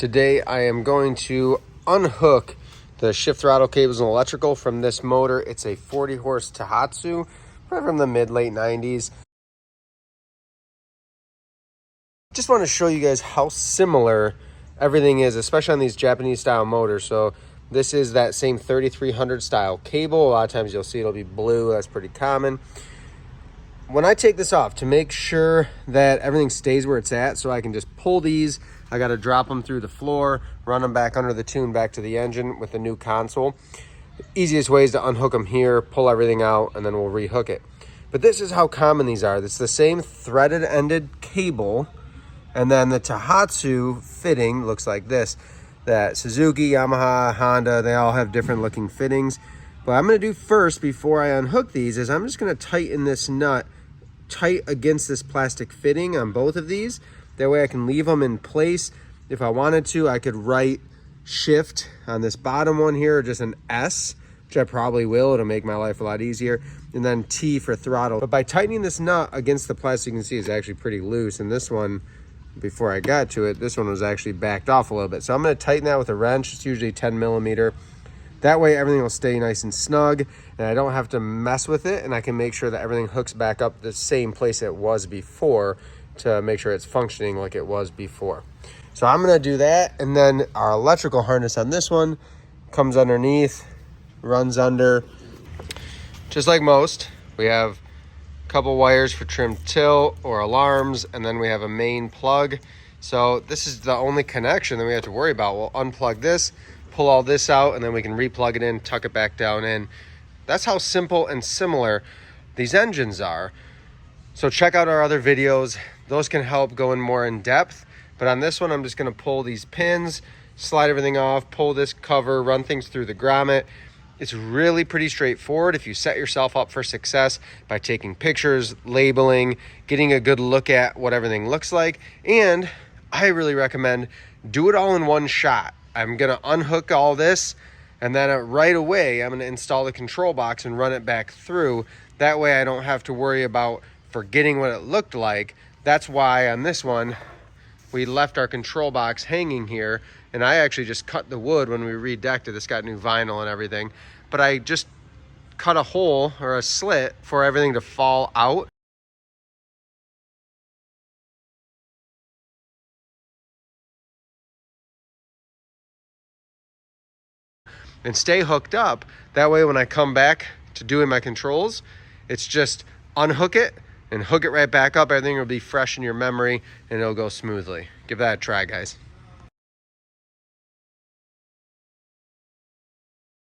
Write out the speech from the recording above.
Today I am going to unhook the shift throttle cables and electrical from this motor. It's a 40 horse Tohatsu, probably from the mid-late 90s. Just want to show you guys how similar everything is, especially on these Japanese style motors. So this is that same 3300 style cable. A lot of times you'll see it'll be blue. That's pretty common. When I take this off, to make sure that everything stays where it's at, so I can just pull these, I got to drop them through the floor, run them back under the tune back to the engine with the new console. The easiest way is to unhook them here, pull everything out, and then we'll rehook it. But this is how common these are. It's the same threaded ended cable, and then the Tohatsu fitting looks like this. That Suzuki, Yamaha, Honda, they all have different looking fittings. What I'm going to do first before I unhook these is I'm just going to tighten this nut tight against this plastic fitting on both of these. That way I can leave them in place. If I wanted to, I could write shift on this bottom one here, or just an S, which I probably will. It'll make my life a lot easier. And then T for throttle. But by tightening this nut against the plastic, you can see it's actually pretty loose. And this one, before I got to it, this one was actually backed off a little bit. So I'm going to tighten that with a wrench. It's usually 10 millimeter. That way everything will stay nice and snug, and I don't have to mess with it, and I can make sure that everything hooks back up the same place it was before to make sure it's functioning like it was before. So I'm gonna do that, and then our electrical harness on this one comes underneath, runs under. Just like most, we have a couple wires for trim tilt or alarms, and then we have a main plug. So this is the only connection that we have to worry about. We'll unplug this, pull all this out, and then we can replug it in, tuck it back down in. That's how simple and similar these engines are. So check out our other videos. Those can help go in more in depth. But on this one, I'm just gonna pull these pins, slide everything off, pull this cover, run things through the grommet. It's really pretty straightforward if you set yourself up for success by taking pictures, labeling, getting a good look at what everything looks like. And I really recommend do it all in one shot. I'm gonna unhook all this, and then right away I'm gonna install the control box and run it back through. That way I don't have to worry about forgetting what it looked like. That's why on this one we left our control box hanging here, and I actually just cut the wood when we redecked it. It's got new vinyl and everything, but I just cut a hole or a slit for everything to fall out. And stay hooked up. That way when I come back to doing my controls, it's just unhook it and hook it right back up. Everything will be fresh in your memory and it'll go smoothly. Give that a try, guys.